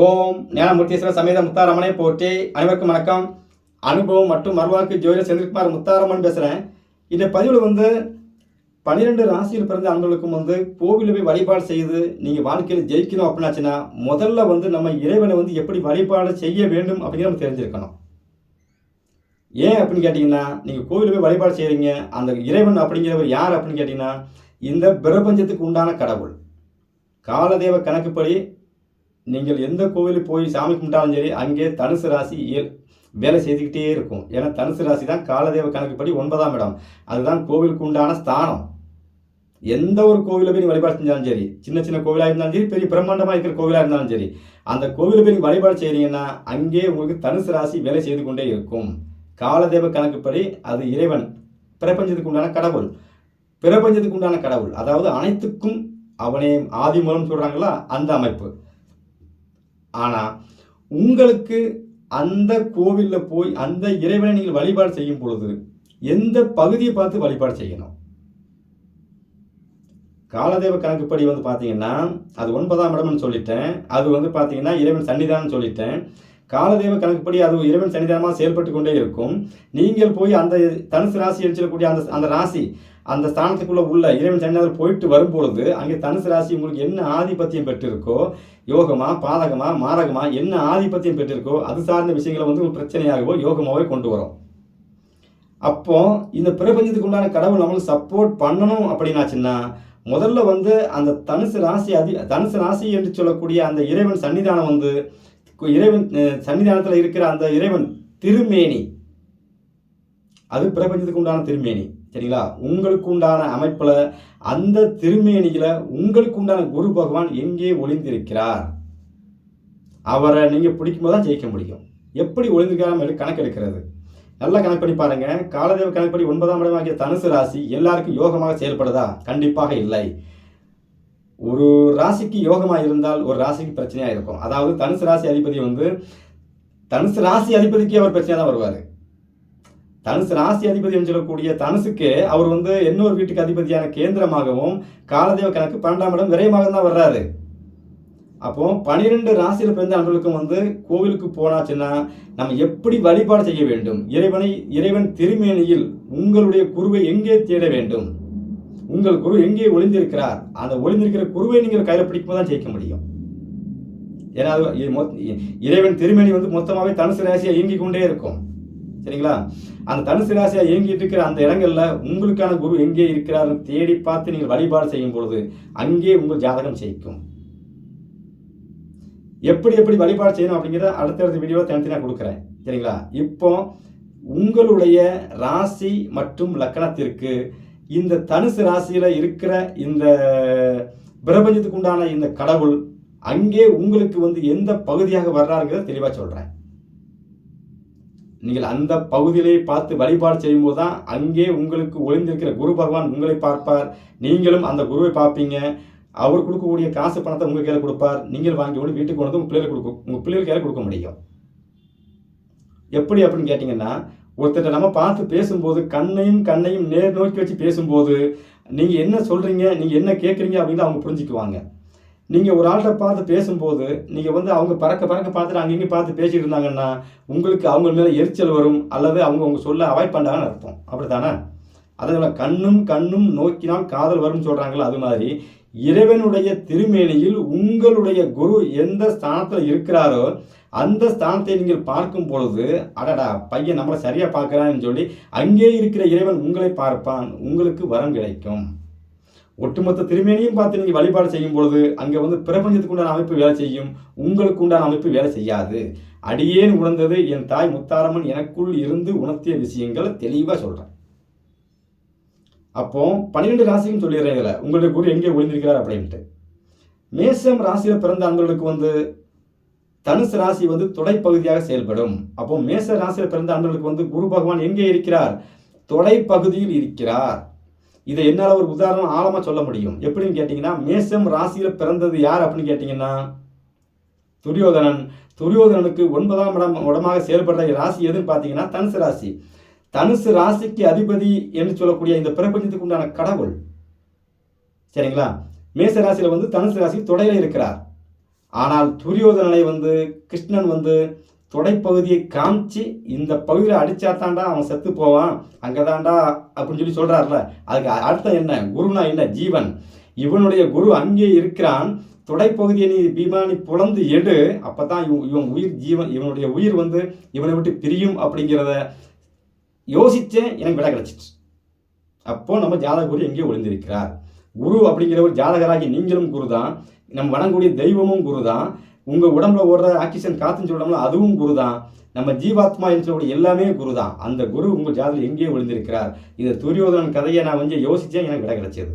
ஓம் ஞானமூர்த்தீஸ்வர சமேத முத்தாரம்மனை போற்றி. அனைவருக்கும் வணக்கம். அனுபவம் மற்றும் மறுவாக்கு ஜோதிடர் செந்தில்குமார் முத்தாரம்மன் பேசுகிறேன். இந்த பதிவில் 12 ராசியில் பிறந்த அன்பர்களுக்கும் கோவிலில் போய் வழிபாடு செய்து நீங்கள் வாழ்க்கையில் ஜெயிக்கணும் அப்படின்னாச்சுன்னா முதல்ல நம்ம இறைவனை எப்படி வழிபாடு செய்ய வேண்டும் அப்படிங்கிற நம்ம தெரிஞ்சிருக்கணும். ஏன் அப்படின்னு கேட்டிங்கன்னா, நீங்கள் கோவிலில் போய் வழிபாடு செய்கிறீங்க, அந்த இறைவன் அப்படிங்கிறவர் யார் அப்படின்னு கேட்டிங்கன்னா, இந்த பிரபஞ்சத்துக்கு உண்டான கடவுள். காலதேவ கணக்குப்படி நீங்கள் எந்த கோவிலுக்கு போய் சாமி கும்பிட்டாலும் சரி, அங்கே தனுசு ராசி வேலை செய்துக்கிட்டே இருக்கும். ஏன்னா தனுசு ராசி தான் காலதேவ கணக்குப்படி 9ஆம் இடம். அதுதான் கோவிலுக்கு உண்டான ஸ்தானம். எந்த ஒரு கோவிலில் போய் நீங்கள் வழிபாடு செஞ்சாலும் சரி, சின்ன சின்ன கோவிலாக இருந்தாலும் சரி, பெரிய பிரம்மாண்டமாக இருக்கிற கோவிலாக இருந்தாலும் சரி, அந்த கோவிலில் போய் நீங்கள் வழிபாடு செய்கிறீங்கன்னா அங்கே உங்களுக்கு தனுசு ராசி வேலை செய்து கொண்டே இருக்கும். காலதேவ கணக்குப்படி அது இறைவன், பிரபஞ்சத்துக்கு உண்டான கடவுள். பிரபஞ்சத்துக்கு உண்டான கடவுள், அதாவது அனைத்துக்கும் அவனே ஆதி மூலம் சொல்கிறாங்களா, அந்த அமைப்பு. ஆனால் உங்களுக்கு அந்த கோவிலில் போய் அந்த இறைவனை நீங்கள் வழிபாடு செய்யும் பொழுது எந்த பகுதியை பார்த்து வழிபாடு செய்யணும்? காலதேவ கணக்குப்படி பார்த்தீங்கன்னா அது 9ஆம் இடம்னு சொல்லிட்டேன். அது பார்த்தீங்கன்னா இறைவன் சன்னிதானம் சொல்லிட்டேன். காலதேவ கணக்குப்படி அது இறைவன் சன்னிதானமாக செயல்பட்டு கொண்டே இருக்கும். நீங்கள் போய் அந்த தனுசு ராசி சொல்லக்கூடிய அந்த ராசி அந்த ஸ்தானத்துக்குள்ளே உள்ள இறைவன் சன்னிதானத்தில் போயிட்டு வரும்பொழுது அங்கே தனுசு ராசி உங்களுக்கு என்ன ஆதிபத்தியம் பெற்றிருக்கோ, யோகமா பாதகமா மாரகமா என்ன ஆதிபத்தியம் பெற்றிருக்கோ அது சார்ந்த விஷயங்களை உங்களுக்கு பிரச்சனையாகவோ யோகமாகவே கொண்டு வரும். அப்போ இந்த பிரபஞ்சத்துக்கு உண்டான கடவுள் நம்மளுக்கு சப்போர்ட் பண்ணணும் அப்படின்னாச்சுன்னா முதல்ல அந்த தனுசு ராசி என்று சொல்லக்கூடிய அந்த இறைவன் சன்னிதானம் இறைவன் சன்னிதானத்தில் இருக்கிற அந்த இறைவன் திருமேனி, அது பிரபஞ்சத்துக்கு உண்டான திருமேனி. சரிங்களா? உங்களுக்கு உண்டான அமைப்பில் அந்த திருமேனியில் உங்களுக்கு உண்டான குரு பகவான் எங்கே ஒளிந்திருக்கிறார், அவரை நீங்கள் பிடிக்கும்போது தான் ஜெயிக்க முடியும். எப்படி ஒளிந்திருக்காரு கணக்கு எடுக்கிறது, நல்லா கணக்கு பண்ணி பாருங்க. காலதேவ கணக்குப்படி 9ஆம் இடமாகிய தனுசு ராசி எல்லாருக்கும் யோகமாக செயல்படுதா? கண்டிப்பாக இல்லை. ஒரு ராசிக்கு யோகமாக இருந்தால் ஒரு ராசிக்கு பிரச்சனையாக இருக்கும். அதாவது தனுசு ராசி அதிபதி தனுசு ராசி அதிபதிக்கு அவர் பிரச்சனை தான் வருவார். தனுசு ராசி அதிபதி என்று சொல்லக்கூடிய தனுசுக்கு அவர் இன்னொரு வீட்டுக்கு அதிபதியான கேந்திரமாகவும் காலதேவ கணக்கு 12ஆம் இடம் விரயமாக தான் வர்றாரு. அப்போ 12 ராசியில் பிறந்த அன்பர்களுக்கும் கோவிலுக்கு போனாச்சுன்னா நம்ம எப்படி வழிபாடு செய்ய வேண்டும்? இறைவன் திருமேனியில் உங்களுடைய குருவை எங்கே தேட வேண்டும்? உங்கள் குரு எங்கே ஒளிந்திருக்கிறார்? அந்த ஒளிந்திருக்கிற குருவை நீங்கள் கையில் பிடிக்கும்போது தான் ஜெயிக்க முடியும். ஏன்னா இறைவன் திருமேனி மொத்தமாகவே தனுசு ராசியாக இயங்கிக் கொண்டே இருக்கும். சரிங்களா? அந்த தனுசு ராசியாக இயங்கிட்டு இருக்கிற அந்த இடங்கள்ல உங்களுக்கான குரு எங்கே இருக்கிறார் தேடி பார்த்து நீங்கள் வழிபாடு செய்யும் பொழுது அங்கே உங்கள் ஜாதகம் ஜெயிக்கும். எப்படி வழிபாடு செய்யணும் அப்படிங்கிறத அடுத்தடுத்த வீடியோவில் தனித்தனியாக கொடுக்குறேன். சரிங்களா? இப்போ உங்களுடைய ராசி மற்றும் லக்கணத்திற்கு இந்த தனுசு ராசியில் இருக்கிற இந்த பிரபஞ்சத்துக்கு உண்டான இந்த கடவுள் அங்கே உங்களுக்கு எந்த பகுதியாக வர்றாருங்கிறத தெளிவாக சொல்கிறேன். நீங்கள் அந்த பகுதியிலே பார்த்து வழிபாடு செய்யும்போது தான் அங்கே உங்களுக்கு ஒளிந்திருக்கிற குரு பகவான் உங்களை பார்ப்பார். நீங்களும் அந்த குருவை பார்ப்பீங்க. அவர் கொடுக்கக்கூடிய காசு பணத்தை உங்கள் கையில் கொடுப்பார். நீங்கள் வாங்கி கொண்டு வீட்டுக்கு கொண்டு உங்கள் பிள்ளைகள் கையில் கொடுக்க முடியும். எப்படி அப்படின்னு கேட்டிங்கன்னா, ஒருத்தர் நம்ம பார்த்து பேசும்போது கண்ணையும் நேர் நோக்கி வச்சு பேசும்போது நீங்கள் என்ன சொல்கிறீங்க, நீங்கள் என்ன கேட்குறீங்க அப்படின்னு அவங்க புரிஞ்சுக்குவாங்க. நீங்கள் ஒரு ஆள்கிட்ட பார்த்து பேசும்போது நீங்கள் அவங்க பறக்க பார்த்துட்டு அங்கங்கே பார்த்து பேசிகிட்டு இருந்தாங்கன்னா உங்களுக்கு அவங்க மேலே எரிச்சல் வரும், அல்லது அவங்க சொல்ல அவாய்ட் பண்ணுறாங்கன்னு அர்த்தம். அப்படி தானே? அதனால் கண்ணும் நோக்கினால் காதல் வரும்னு சொல்கிறாங்களோ அது மாதிரி இறைவனுடைய திருமேனியில் உங்களுடைய குரு எந்த ஸ்தானத்தில் இருக்கிறாரோ அந்த ஸ்தானத்தை நீங்கள் பார்க்கும் பொழுது அடடா பையன் நம்மளை சரியாக பார்க்குறான்னு சொல்லி அங்கே இருக்கிற இறைவன் உங்களை பார்ப்பான், உங்களுக்கு வரம் கிடைக்கும். ஒட்டுமொத்த திருமேனியும் பார்த்து நீங்கள் வழிபாடு செய்யும் பொழுது அங்கே பிரபஞ்சத்துக்கு உண்டான அமைப்பு வேலை செய்யும், உங்களுக்கு உண்டான அமைப்பு வேலை செய்யாது. அடியேன் உணர்ந்தது என் தாய் முத்தாரம்மன் எனக்குள் இருந்து உணர்த்திய விஷயங்களை தெளிவாக சொல்கிறேன். அப்போ 12 ராசிக்கும் சொல்லிடுறேன். இதில் உங்களுடைய குரு எங்கே ஒளிந்திருக்கிறார் அப்படின்ட்டு. மேஷம் ராசியில் பிறந்த அன்பர்களுக்கு தனுசு ராசி தொடைப்பகுதியாக செயல்படும். அப்போ மேஷ ராசியில் பிறந்த அன்பர்களுக்கு குரு பகவான் எங்கே இருக்கிறார்? தொடைப்பகுதியில் இருக்கிறார். இதை என்னால் ஒரு உதாரணம் ஆழமாக சொல்ல முடியும். எப்படின்னு கேட்டிங்கன்னா, மேஷம் ராசியில் பிறந்தது யார் அப்படின்னு கேட்டிங்கன்னா துரியோதனனுக்கு 9ஆம் இடமாக செயல்படுற ராசி எதுன்னு பார்த்தீங்கன்னா தனுசு ராசி. தனுசு ராசிக்கு அதிபதி என்று சொல்லக்கூடிய இந்த பிரபஞ்சத்துக்கு உண்டான கடவுள். சரிங்களா? மேச ராசியில் தனுசு ராசி தொடையில் இருக்கிறார். ஆனால் துரியோதனனை வந்து கிருஷ்ணன் வந்து தொடைப்பகுதியை காமிச்சு இந்த பகுதியில் அடித்தா தாண்டா அவன் செத்து போவான், அங்கே தாண்டா அப்படின்னு சொல்லி சொல்கிறார்ல. அதுக்கு அர்த்தம் என்ன? குருனா என்ன? ஜீவன். இவனுடைய குரு அங்கே இருக்கிறான். தொடைப்பகுதியை நீ பீமானி புலந்து எடு, அப்போ தான் இவன் உயிர் ஜீவன், இவனுடைய உயிர் வந்து இவனை விட்டு பிரியும் அப்படிங்கிறத யோசித்தேன். எனக்கு விட கிடச்சிச்சு. அப்போ நம்ம ஜாதக குரு எங்கேயோ ஒளிந்திருக்கிறார். குரு அப்படிங்கிற ஒரு ஜாதகராகி நீங்களும் குரு தான், நம்ம வணங்கக்கூடிய தெய்வமும் குரு தான், உங்கள் உடம்புல ஓடுற ஆக்சிஜன் காற்றுன்னு சொல்கிறோம்ல அதுவும் குரு தான், நம்ம ஜீவாத்மா என்று சொல்லக்கூடிய எல்லாமே குரு தான். அந்த குரு உங்கள் ஜாதகம் எங்கேயோ ஒளிந்திருக்கிறார். இது துரியோதனன் கதையை நான் வந்து யோசித்தேன், எனக்கு விட கிடைச்சது.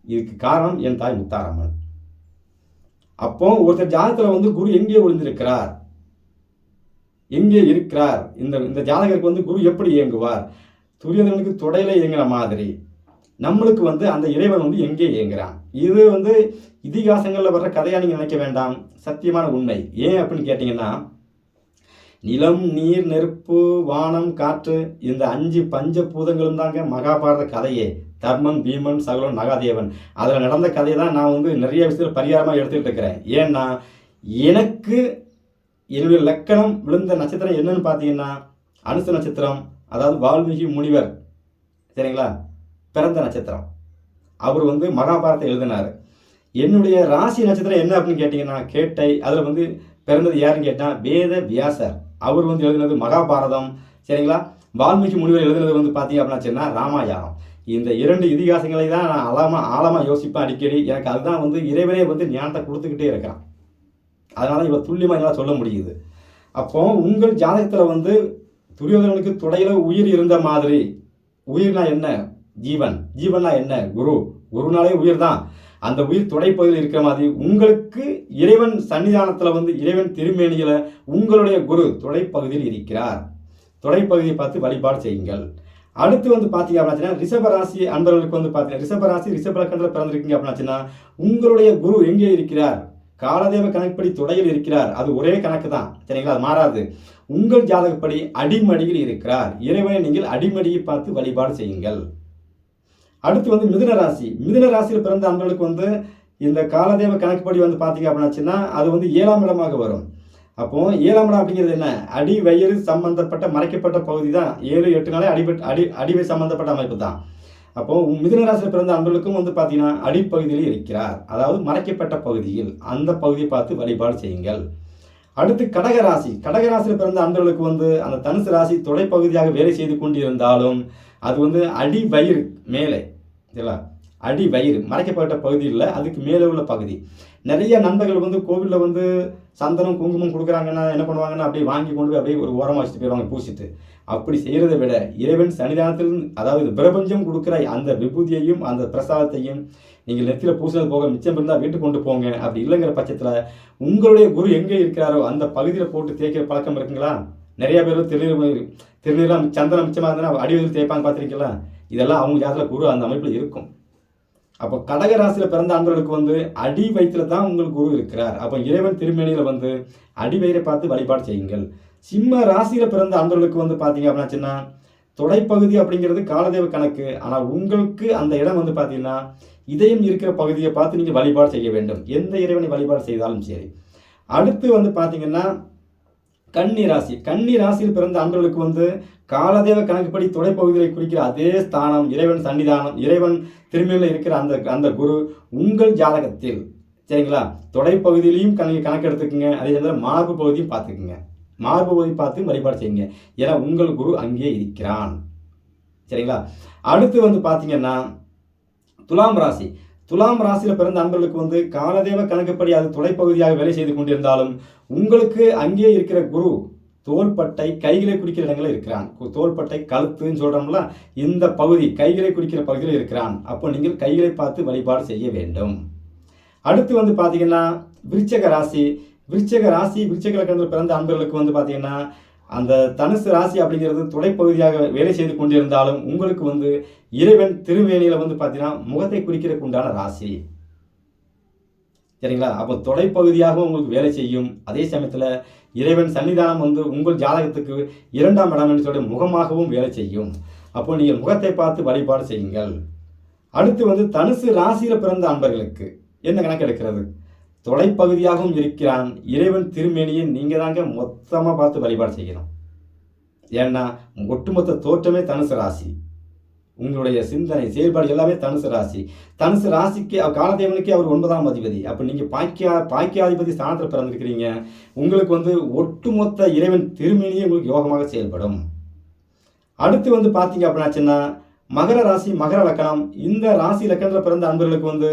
இதுக்கு காரணம் என் தாய் முத்தாரம்மன். அப்போ ஒருத்தர் ஜாதகத்தில் வந்து குரு எங்கே ஒளிந்திருக்கிறார், எங்கே இருக்கிறார், இந்த ஜாதகருக்கு வந்து குரு எப்படி இயங்குவார்? துரியோதனனுக்கு தொடையில இயங்குற மாதிரி நம்மளுக்கு வந்து அந்த இறைவன் வந்து எங்கே இயங்குறான்? இது வந்து இதிகாசங்களில் வர்ற கதையாக நீங்கள் நினைக்க வேண்டாம், சத்தியமான உண்மை. ஏன் அப்படின்னு கேட்டிங்கன்னா, நிலம், நீர், நெருப்பு, வானம், காற்று, இந்த 5 பஞ்சபூதங்களும் தாங்க மகாபாரத கதையே. தர்மன், பீமன், சகலன், நகாதேவன், அதில் நடந்த கதையை தான் நான் வந்து நிறைய விஷயத்தில் பரிகாரமாக எடுத்துக்கிட்டு இருக்கிறேன். ஏன்னா எனக்கு என்னுடைய லக்கணம் விழுந்த நட்சத்திரம் என்னன்னு பார்த்தீங்கன்னா அனுச நட்சத்திரம், அதாவது வால்மீகி முனிவர் சரிங்களா பிறந்த நட்சத்திரம். அவர் வந்து மகாபாரதத்தை எழுதினார். என்னுடைய ராசி நட்சத்திரம் என்ன அப்படின்னு கேட்டிங்கன்னா கேட்டை. அதில் வந்து பிறந்தது யாருன்னு கேட்டால் வேத வியாசர். அவர் வந்து எழுதினது மகாபாரதம் சரிங்களா. வால்மீகி முனிவர் எழுதினது வந்து பார்த்தீங்க அப்படின்னா ராமாயணம். இந்த 2 இதிகாசங்களை தான் நான் ஆழமாக யோசிப்பேன் அடிக்கடி. எனக்கு அதுதான் வந்து இறைவனே வந்து ஞானத்தை கொடுத்துக்கிட்டே இருக்கிறான். அதனால் இவர் துல்லியமாக என்னால் சொல்ல முடியுது. அப்போ உங்கள் ஜாதகத்தில் வந்து துரியோதனனுக்கு தொடையில் உயிர் இருந்த மாதிரி, உயிர்னா என்ன? ஜீவன். ஜீவனா என்ன? குரு. குருனாலே உயிர் தான். அந்த உயிர் தொடைப்பகுதியில் இருக்கிற மாதிரி உங்களுக்கு இறைவன் சன்னிதானத்தில் வந்து இறைவன் திருமேனியில் உங்களுடைய குரு தொடைப்பகுதியில் இருக்கிறார். தொடைப்பகுதியை பார்த்து வழிபாடு செய்யுங்கள். அடுத்து வந்து பார்த்தீங்க அப்படின்னா ரிஷபராசி அன்பர்களுக்கு வந்து பார்த்தீங்கன்னா ரிஷபராசி ரிஷபலக்கணத்தில் பிறந்திருக்கீங்க அப்படின்னாச்சுன்னா உங்களுடைய குரு எங்கே இருக்கிறார்? காலதேவ கணக்குப்படி தொடையில் இருக்கிறார். அது ஒரே கணக்கு தான் சரிங்களா, அது மாறாது. உங்கள் ஜாதகப்படி அடிமடியில் இருக்கிறார். இறைவனை நீங்கள் அடிமடியை பார்த்து வழிபாடு செய்யுங்கள். அடுத்து வந்து மிதுன ராசி. மிதுன ராசியில் பிறந்த அன்பர்களுக்கு வந்து இந்த காலதேவ கணக்குப்படி வந்து பார்த்தீங்க அப்படின்னாச்சுன்னா அது வந்து 7ஆம் இடமாக வரும். அப்போ 7ஆம் இடம் அப்படிங்கிறது என்ன? அடி வயிறு சம்பந்தப்பட்ட மறைக்கப்பட்ட பகுதி தான். 7, 8 நாளே அடிவை சம்பந்தப்பட்ட அமைப்பு தான். அப்போ மிதுன ராசியில் பிறந்த அன்பர்களுக்கும் வந்து பார்த்தீங்கன்னா அடிப்பகுதியில் இருக்கிறார், அதாவது மறைக்கப்பட்ட பகுதியில். அந்த பகுதியை பார்த்து வழிபாடு செய்யுங்கள். அடுத்து கடகராசி. கடகராசியில் பிறந்த அன்பர்களுக்கு வந்து அந்த தனுசு ராசி தொடைப்பகுதியாக வேலை செய்து கொண்டிருந்தாலும் அது வந்து அடி வயிறு மேலே சரிங்களா, அடி வயிறு மறைக்கப்பட்ட பகுதியில் அதுக்கு மேலே உள்ள பகுதி. நிறைய நண்பர்கள் வந்து கோவிலில் வந்து சந்தனம் குங்குமம் கொடுக்குறாங்கன்னா என்ன பண்ணுவாங்கன்னா அப்படியே வாங்கி கொண்டு போய் அப்படியே ஒரு ஓரமாக வச்சுட்டு போயிடுவாங்க பூசிட்டு. அப்படி செய்கிறத விட இறைவன் சன்னிதானத்தில் அதாவது பிரபஞ்சம் கொடுக்குற அந்த விபூதியையும் அந்த பிரசாதத்தையும் நீங்கள் நெத்தியில் பூசினது போக மிச்சம் இருந்தால் வீட்டுக்கு கொண்டு போங்க. அப்படி இல்லைங்கிற பட்சத்தில் உங்களுடைய குரு எங்கே இருக்கிறாரோ அந்த பகுதியில் போட்டு தேய்க்கிற பழக்கம் இருக்குங்களா? நிறைய பேர் திருநீரெலாம் சந்தனம் மிச்சமாக இருந்தால் அடிவதில் தேய்ப்பாங்க பார்த்துருக்கீங்களா? இதெல்லாம் அவங்க ஜாதகத்தில் குரு அந்த அமைப்பில் இருக்கும். அப்போ கடகராசியில் பிறந்த அன்பர்களுக்கு வந்து அடி வயிற்றில் தான் உங்கள் குரு இருக்கிறார். அப்போ இறைவன் திருமேனியில் வந்து அடி வயிறை பார்த்து வழிபாடு செய்யுங்கள். சிம்ம ராசியில் பிறந்த அன்பர்களுக்கு வந்து பார்த்தீங்க அப்படின்னா தொடைப்பகுதி அப்படிங்கிறது காலதேவ கணக்கு. ஆனால் உங்களுக்கு அந்த இடம் வந்து பார்த்தீங்கன்னா இதயம் இருக்கிற பகுதியை பார்த்து நீங்கள் வழிபாடு செய்ய வேண்டும், எந்த இறைவனை வழிபாடு செய்தாலும் சரி. அடுத்து வந்து பார்த்தீங்கன்னா கன்னி ராசி. கன்னி ராசியில் பிறந்த அன்பர்களுக்கு வந்து காலதேவ கணக்குப்படி தொடைப்பகுதியை குறிக்கிற அதே ஸ்தானம் இறைவன் சன்னிதானம், இறைவன் திருமையில் இருக்கிற அந்த குரு உங்கள் ஜாதகத்தில் சரிங்களா தொடைப்பகுதியிலையும் கணக்கு எடுத்துக்கோங்க. அதே நேரத்தில் மார்பு பகுதியும் பார்த்துக்குங்க. மார்பு பகுதி பார்த்து வழிபாடு செய்யுங்க, ஏன்னா உங்கள் குரு அங்கே இருக்கிறான் சரிங்களா. அடுத்து வந்து பார்த்தீங்கன்னா துலாம் ராசி. துலாம் ராசியில் பிறந்த அன்பர்களுக்கு வந்து காலதேவ கணக்குப்படி அது தொலைப்பகுதியாக வேலை செய்து கொண்டிருந்தாலும் உங்களுக்கு அங்கே இருக்கிற குரு தோள்பட்டை கைகளை குறிக்கிற இடங்களில் இருக்கிறான். தோள்பட்டை கழுத்துன்னு சொல்கிறோம்ல, இந்த பகுதி கைகளை குறிக்கிற பகுதியில் இருக்கிறான். அப்போ நீங்கள் கைகளை பார்த்து வழிபாடு செய்ய வேண்டும். அடுத்து வந்து பார்த்தீங்கன்னா விருச்சக ராசி. விருச்சக ராசி விருச்சக லக்னத்தில் பிறந்த அன்பர்களுக்கு வந்து பார்த்தீங்கன்னா அந்த தனுசு ராசி அப்படிங்கிறது தொலைப்பகுதியாக வேலை செய்து கொண்டிருந்தாலும் உங்களுக்கு வந்து இறைவன் திருவேணியில் வந்து பார்த்தீங்கன்னா முகத்தை குறிக்கிறதுக்கு உண்டான ராசி சரிங்களா. அப்போ தொலைப்பகுதியாக உங்களுக்கு வேலை செய்யும். அதே சமயத்தில் இறைவன் சன்னிதானம் வந்து உங்கள் ஜாதகத்துக்கு 2ஆம் இடம் என்று சொல்லி முகமாகவும் வேலை செய்யும். அப்போ நீங்கள் முகத்தை பார்த்து வழிபாடு செய்யுங்கள். அடுத்து வந்து தனுசு ராசியில் பிறந்த அன்பர்களுக்கு என்ன கணக்கு எடுக்கிறது? தொலைப்பகுதியாகவும் இருக்கிறான். இறைவன் திருமேனியை நீங்கள் தாங்க மொத்தமாக பார்த்து வழிபாடு செய்யணும். ஏன்னா ஒட்டுமொத்த தோற்றமே தனுசு ராசி. உங்களுடைய சிந்தனை செயல்பாடு எல்லாமே தனுசு ராசி. தனுசு ராசிக்கு காலதேவனுக்கே அவர் 9ஆம் அதிபதி. அப்போ நீங்கள் பாக்கியாதிபதி ஸ்தானத்தில் பிறந்திருக்கிறீங்க. உங்களுக்கு வந்து ஒட்டுமொத்த இறைவன் திருமேனியே உங்களுக்கு யோகமாக செயல்படும். அடுத்து பார்த்தீங்க அப்படின்னாச்சுன்னா மகர ராசி, மகர லக்கணம். இந்த ராசி லக்கணத்தில் பிறந்த அன்பர்களுக்கு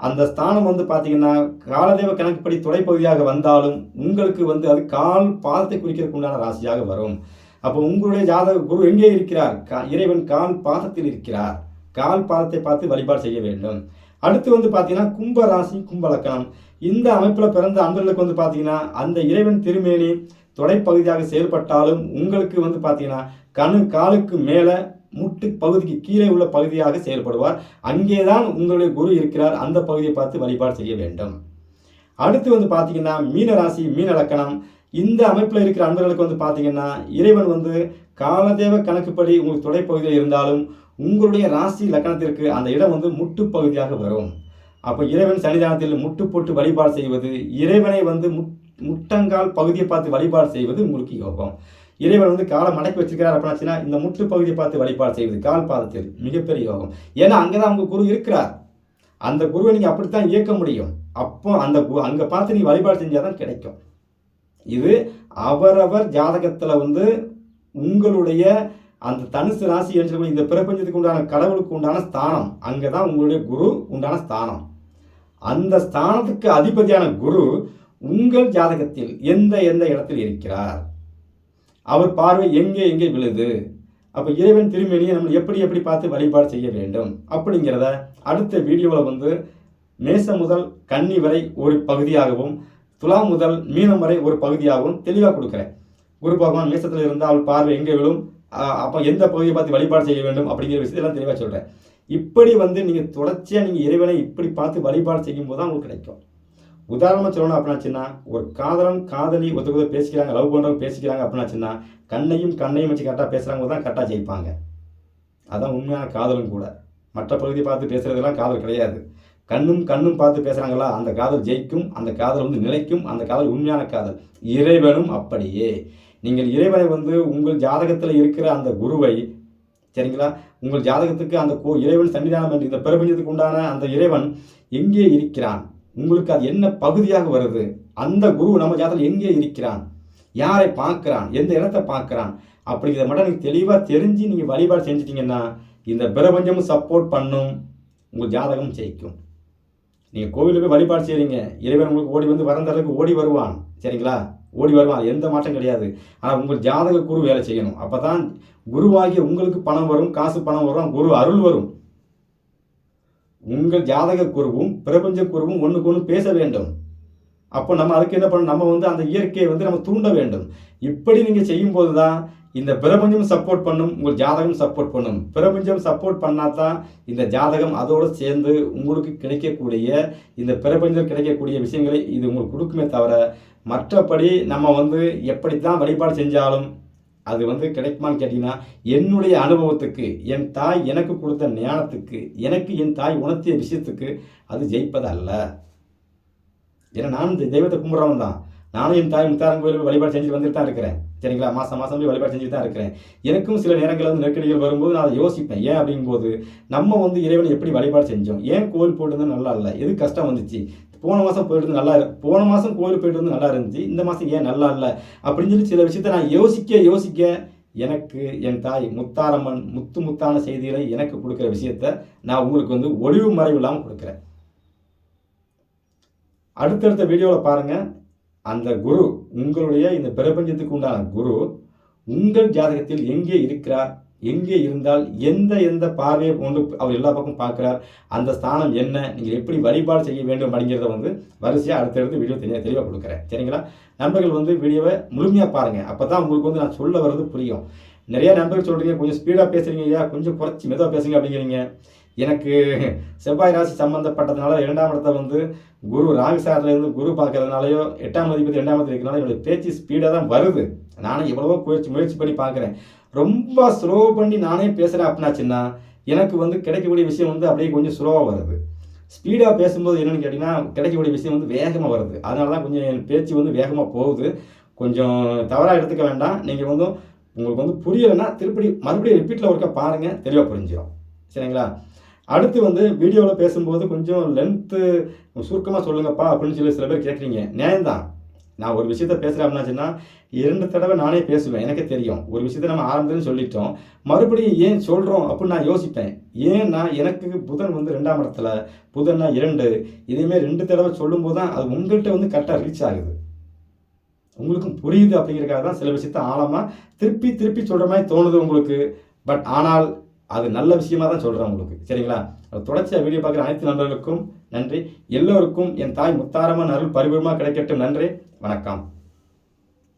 அந்த ஸ்தானம் பார்த்தீங்கன்னா காலதேவ கணக்குப்படி தொலைப்பகுதியாக வந்தாலும் உங்களுக்கு அது கால் பாதத்தை குறிக்கிறதுக்கு உண்டான ராசியாக வரும். அப்போ உங்களுடைய ஜாதக குரு எங்கே இருக்கிறார்? இறைவன் கால் பாதத்தில் இருக்கிறார். கால் பாதத்தை பார்த்து வழிபாடு செய்ய வேண்டும். அடுத்து பார்த்தீங்கன்னா கும்ப ராசி, கும்ப லக்கணம். இந்த அமைப்பில் பிறந்த அன்பர்களுக்கு பார்த்தீங்கன்னா அந்த இறைவன் திருமேனி தொலைப்பகுதியாக செயல்பட்டாலும் உங்களுக்கு பார்த்தீங்கன்னா காலுக்கு மேலே முட்டு பகுதிக்கு கீழே உள்ள பகுதியாக செயல்படுவார். அங்கேதான் உங்களுடைய குரு இருக்கிறார். அந்த பகுதியை பார்த்து வழிபாடு செய்ய வேண்டும். அடுத்து பார்த்தீங்கன்னா மீன ராசி, மீன லக்கணம். இந்த அமைப்பில் இருக்கிற அன்பர்களுக்கு பார்த்தீங்கன்னா இறைவன் காலதேவ கணக்குப்படி உங்களுக்கு தொலைப்பகுதியில் இருந்தாலும் உங்களுடைய ராசி லக்கணத்திற்கு அந்த இடம் முட்டு பகுதியாக வரும். அப்போ இறைவன் சன்னிதானத்தில் முட்டு போட்டு வழிபாடு செய்வது, இறைவனை முட்டங்கால் பகுதியை பார்த்து வழிபாடு செய்வது உங்களுக்கு யோகம். இறைவன் காலை மடக்கி வச்சிருக்கிறார் அப்படின்னாச்சுன்னா இந்த முட்டு பகுதியை பார்த்து வழிபாடு செய்வது கால் பாதத்தில் மிகப்பெரிய யோகம். ஏன்னா அங்கே தான் உங்கள் குரு இருக்கிறார். அந்த குருவை நீங்கள் அப்படித்தான் இயக்க முடியும். அப்போ அங்கே பார்த்து நீங்கள் வழிபாடு செஞ்சால் தான் கிடைக்கும். இது அவரவர் ஜாதகத்தில் உங்களுடைய அந்த தனுசு ராசி என்று இந்த பிரபஞ்சத்துக்கு உண்டான கடவுளுக்கு உண்டான ஸ்தானம், அங்கே தான் உங்களுடைய குரு உண்டான ஸ்தானம். அந்த ஸ்தானத்துக்கு அதிபதியான குரு உங்கள் ஜாதகத்தில் எந்த இடத்தில் இருக்கிறார், அவர் பார்வை எங்கே விழுது, அப்போ இறைவன் திருமேனியை நம்ம எப்படி பார்த்து வழிபாடு செய்ய வேண்டும் அப்படிங்கிறத அடுத்த வீடியோவில் மேசம் முதல் கன்னி வரை ஒரு பகுதியாகவும் துலாம் முதல் மீனம் வரை ஒரு பகுதியாகவும் தெளிவாக கொடுக்குறேன். குரு பகவான் மேசத்தில் இருந்தால் அவள் பார்வை எங்கே விழும், அப்போ எந்த பகுதியை பார்த்து வழிபாடு செய்ய வேண்டும் அப்படிங்கிற விஷயத்தெல்லாம் தெளிவாக சொல்கிறேன். இப்படி நீங்கள் தொடர்ச்சியாக நீங்கள் இறைவனை இப்படி பார்த்து வழிபாடு செய்யும் போது தான் உங்களுக்கு கிடைக்கும். உதாரணமாக சொல்லணும் அப்படின்னாச்சுன்னா ஒரு காதலன் காதலி ஒருத்தர் பேசிக்கிறாங்க, லவ் பண்ணுறவங்க பேசிக்கிறாங்க அப்படின்னாச்சுன்னா கண்ணையும் வச்சு கரெக்டாக பேசுகிறவங்க தான் கரெக்டாக ஜெயிப்பாங்க. அதான் உண்மையான காதலும் கூட. மற்ற பகுதியை பார்த்து பேசுகிறதுலாம் காதல் கிடையாது. கண்ணும் பார்த்து பேசுகிறாங்களா அந்த காதல் ஜெயிக்கும், அந்த காதல் நிலைக்கும், அந்த காதல் உண்மையான காதல். இறைவனும் அப்படியே. நீங்கள் இறைவனை உங்கள் ஜாதகத்தில் இருக்கிற அந்த குருவை, சரிங்களா, உங்கள் ஜாதகத்துக்கு அந்த இறைவன் சன்னிதானம் என்று இந்த பிரபஞ்சத்துக்கு உண்டான அந்த இறைவன் எங்கே இருக்கிறான், உங்களுக்கு அது என்ன பகுதியாக வருது, அந்த குரு நம்ம ஜாதகத்தில் எங்கே இருக்கிறான், யாரை பார்க்குறான், எந்த இடத்தை பார்க்குறான் அப்படிங்கிறத மட்டும் நீங்கள் தெளிவாக தெரிஞ்சு நீங்கள் வழிபாடு செஞ்சிட்டிங்கன்னா இந்த பிரபஞ்சமும் சப்போர்ட் பண்ணும், உங்கள் ஜாதகம் ஜெயிக்கும். நீங்கள் கோவிலுக்கு போய் வழிபாடு செய்கிறீங்க, இறைவன் உங்களுக்கு ஓடி வரம் தரதுக்கு ஓடி வருவான், சரிங்களா, ஓடி வருவான், எந்த மாற்றம் கிடையாது. ஆனால் உங்கள் ஜாதக குரு வேலை செய்யணும். அப்போ தான் குருவாகிய உங்களுக்கு பணம் வரும், காசு பணம் வரும், குரு அருள் வரும். உங்கள் ஜாதக குருவும் பிரபஞ்ச குருவும் ஒன்றுக்கு ஒன்று பேச வேண்டும். அப்போ நம்ம அதுக்கு என்ன பண்ணணும், நம்ம அந்த இயற்கையை நம்ம தூண்ட வேண்டும். இப்படி நீங்கள் செய்யும்போது தான் இந்த பிரபஞ்சம் சப்போர்ட் பண்ணும், உங்கள் ஜாதகம் சப்போர்ட் பண்ணும். பிரபஞ்சம் சப்போர்ட் பண்ணாதான் இந்த ஜாதகம் அதோடு சேர்ந்து உங்களுக்கு கிடைக்கக்கூடிய இந்த பிரபஞ்சம் கிடைக்கக்கூடிய விஷயங்களை இது உங்களுக்கு கொடுக்குமே தவிர மற்றபடி நம்ம எப்படி தான் வழிபாடு செஞ்சாலும் அது கிடைக்குமான்னு கேட்டிங்கன்னா என்னுடைய அனுபவத்துக்கு, என் தாய் எனக்கு கொடுத்த ஞானத்துக்கு, எனக்கு என் தாய் உணர்த்திய விஷயத்துக்கு அது ஜெயிப்பது அல்ல. ஏன்னா நானும் தெய்வத்தை கும்பிட்றவன் தான். நானும் என் தாய் முத்தாரன் கோயிலுக்கு வழிபாடு செஞ்சுட்டு வந்துட்டு தான் இருக்கிறேன், சரிங்களா. மாதம் போய் வழிபாடு செஞ்சுட்டு தான் இருக்கிறேன். எனக்கும் சில நேரங்களில் நெருக்கடிகள் வரும்போது நான் அதை யோசிப்பேன். ஏன் அப்படிங்கும்போது நம்ம இறைவனை எப்படி வழிபாடு செஞ்சோம், ஏன் கோவில் போட்டு நல்லா இல்லை, எது கஷ்டம் வந்துச்சு, போன மாதம் போயிட்டு நல்லா போன மாதம் கோவில் போயிட்டு நல்லா இருந்துச்சு, இந்த மாதம் ஏன் நல்லா இல்லை அப்படின்னு சொல்லி சில விஷயத்தை நான் யோசிக்க எனக்கு என் தாய் முத்தாரம்மன் முத்தான செய்திகளை எனக்கு கொடுக்குற விஷயத்த நான் உங்களுக்கு ஒளிவு மறைவு இல்லாமல் கொடுக்குறேன். அடுத்தடுத்த வீடியோவில் பாருங்கள், அந்த குரு உங்களுடைய இந்த பிரபஞ்சத்துக்கு உண்டான குரு உங்கள் ஜாதகத்தில் எங்கே இருக்கிறார், எங்கே இருந்தால் எந்த பார்வையை கொண்டு அவர் எல்லா பக்கம் பார்க்குறார், அந்த ஸ்தானம் என்ன, நீங்கள் எப்படி வழிபாடு செய்ய வேண்டும் அப்படிங்கிறத வரிசையாக அடுத்தடுத்து வீடியோ தெளிவாக கொடுக்குறேன், சரிங்களா. நண்பர்கள் வீடியோவை முழுமையாக பாருங்கள். அப்போ தான் உங்களுக்கு நான் சொல்ல வர்றது புரியும். நிறையா நண்பர்கள் சொல்கிறீங்க கொஞ்சம் ஸ்பீடாக பேசுகிறீங்க ஐயா, கொஞ்சம் குறைச்சி மெதுவாக பேசுங்க அப்படிங்கிறீங்க. எனக்கு செவ்வாய் ராசி சம்மந்தப்பட்டதுனால 2ஆம் இடத்தை குரு ராகுசாரிலேருந்து குரு பார்க்கறதுனாலையோ 8ஆம் அதிபதி 2ஆம் இடத்துல இருக்கிறனால என்னுடைய பேச்சு ஸ்பீடாக தான் வருது. நானும் எவ்வளவோ முயற்சி பண்ணி பார்க்குறேன். ரொம்ப ஸ்லோ பண்ணி நானே பேசுகிறேன் அப்படின்னாச்சுன்னா எனக்கு கிடைக்கக்கூடிய விஷயம் அப்படியே கொஞ்சம் ஸ்லோவாக வருது. ஸ்பீடாக பேசும்போது என்னென்னு கேட்டிங்கன்னா கிடைக்கக்கூடிய விஷயம் வந்து வேகமாக வருது. அதனால தான் கொஞ்சம் என் பேச்சு வந்து வேகமாக போகுது. கொஞ்சம் தவறாக எடுத்துக்க வேண்டாம். நீங்கள் வந்து உங்களுக்கு வந்து புரியலைன்னா மறுபடியும் ரிப்பீட்டில் ஒருக்கா பாருங்கள், தெளிவாக புரிஞ்சிடும். சரிங்களா? அடுத்து வந்து வீடியோவில் பேசும்போது கொஞ்சம் லென்த்து சுருக்கமாக சொல்லுங்கப்பா அப்படின்னு சொல்லி சில பேர் கேட்குறீங்க. நியாயம்தான். நான் ஒரு விஷயத்த பேசுகிறேன் அப்படின்னாச்சுன்னா 2 தடவை நானே பேசுவேன். எனக்கே தெரியும். ஒரு விஷயத்த நம்ம ஆரம்பத்திலே சொல்லிட்டோம். மறுபடியும் ஏன் சொல்கிறோம் அப்படின்னு நான் யோசிப்பேன். ஏன்னா எனக்கு புதன் வந்து 2ஆம் இடத்துல, புதன்னா 2. இதேமாரி 2 தடவை சொல்லும்போது தான் அது உங்கள்கிட்ட வந்து கரெக்டாக ரீச் ஆகுது. உங்களுக்கும் புரியுது அப்படிங்கிறதுக்காக தான் சில விஷயத்த ஆழமா திருப்பி திருப்பி சொல்கிற மாதிரி தோணுது உங்களுக்கு. ஆனால் அது நல்ல விஷயமா தான் சொல்கிறேன் உங்களுக்கு. சரிங்களா? தொடர்ச்சியாக வீடியோ பார்க்குற அனைத்து நண்பர்களுக்கும் நன்றி. எல்லோருக்கும் என் தாய் முத்தாரம்மன் அருள் பரிபூர்ணமாக கிடைக்கட்டும். நன்றி. வணக்கம்.